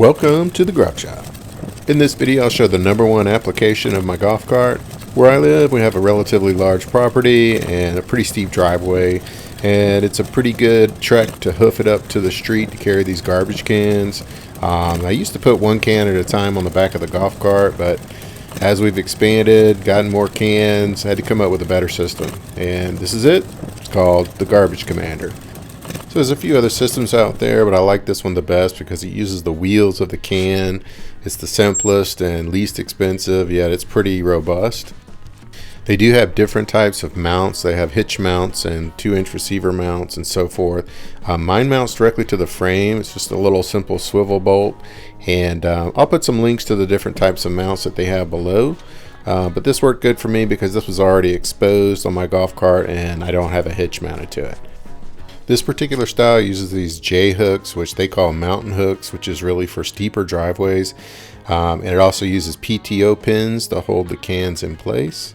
Welcome to the grokshop. In this video I'll show the number one application of my golf cart. Where I live we have a relatively large property and a pretty steep driveway, and it's a pretty good trek to hoof it up to the street to carry these garbage cans. I used to put one can at a time on the back of the golf cart, but as we've expanded, gotten more cans, had to come up with a better system, and this is it. It's called the Garbage Commander. So there's a few other systems out there, but I like this one the best because it uses the wheels of the can. It's the simplest and least expensive, yet it's pretty robust. They do have different types of mounts. They have hitch mounts and 2-inch receiver mounts and so forth. Mine mounts directly to the frame. It's just a little simple swivel bolt, and I'll put some links to the different types of mounts that they have below. But this worked good for me because this was already exposed on my golf cart and I don't have a hitch mounted to it. This particular style uses these J hooks, which they call mountain hooks, which is really for steeper driveways. And it also uses Pto Pins to hold the cans in place.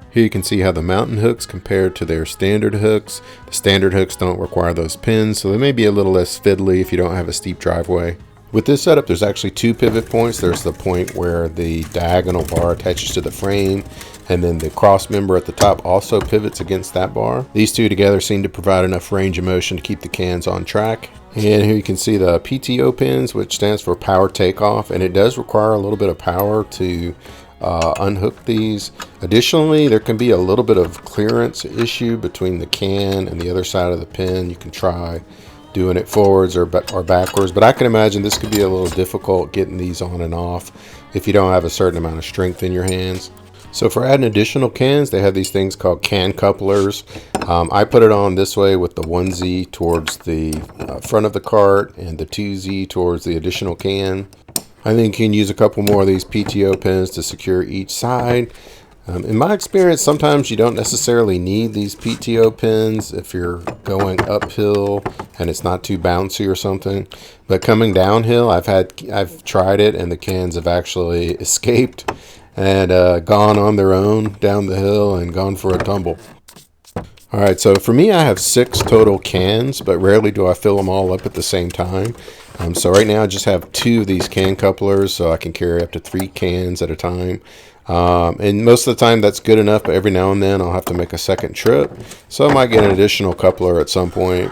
Here you can see how the mountain hooks compare to their standard hooks. The standard hooks don't require those pins, so they may be a little less fiddly if you don't have a steep driveway. With this setup, there's actually two pivot points. There's the point where the diagonal bar attaches to the frame, and then the cross member at the top also pivots against that bar. These two together seem to provide enough range of motion to keep the cans on track. And here you can see the Pto Pins, which stands for power takeoff, and it does require a little bit of power to unhook these. Additionally, there can be a little bit of clearance issue between the can and the other side of the pin. You can try doing it forwards or backwards, but I can imagine this could be a little difficult getting these on and off if you don't have a certain amount of strength in your hands. So for adding additional cans, they have these things called can couplers. I put it on this way with the 1Z towards the front of the cart and the 2Z towards the additional can. I think you can use a couple more of these Pto Pins to secure each side. In my experience, sometimes you don't necessarily need these Pto Pins if you're going uphill and it's not too bouncy or something. But coming downhill, I've tried it and the cans have actually escaped and gone on their own down the hill and gone for a tumble. Alright, so for me I have 6 total cans, but rarely do I fill them all up at the same time. So right now I just have 2 of these can couplers, so I can carry up to 3 cans at a time. And most of the time that's good enough, but every now and then I'll have to make a second trip. So I might get an additional coupler at some point.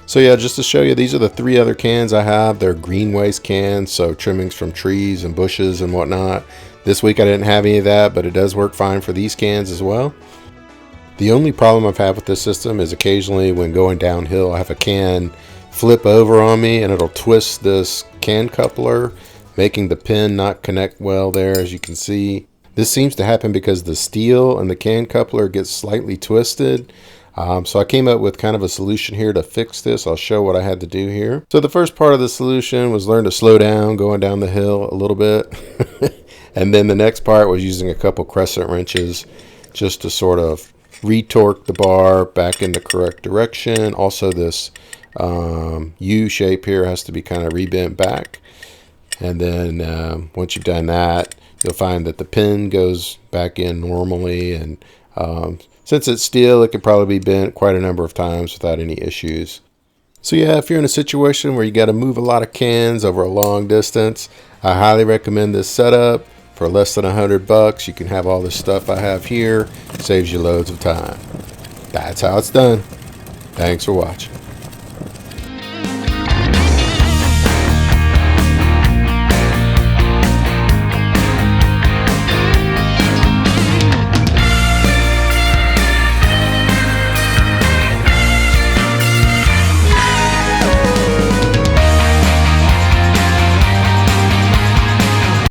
So yeah, just to show you, these are the 3 other cans I have. They're green waste cans, so trimmings from trees and bushes and whatnot. This week I didn't have any of that, but it does work fine for these cans as well. The only problem I've had with this system is occasionally when going downhill, I have a can flip over on me and it'll twist this can coupler, making the pin not connect well there, as you can see. This seems to happen because the steel and the can coupler gets slightly twisted. So I came up with kind of a solution here to fix this. I'll show what I had to do here. So the first part of the solution was learn to slow down going down the hill a little bit. And then the next part was using a couple crescent wrenches just to sort of retorque the bar back in the correct direction. Also this U shape here has to be kind of rebent back. And then once you've done that, you'll find that the pin goes back in normally, and since it's steel, it could probably be bent quite a number of times without any issues. So yeah, if you're in a situation where you got to move a lot of cans over a long distance, I highly recommend this setup. For less than $100, you can have all this stuff I have here. Saves you loads of time. That's how it's done. Thanks for watching.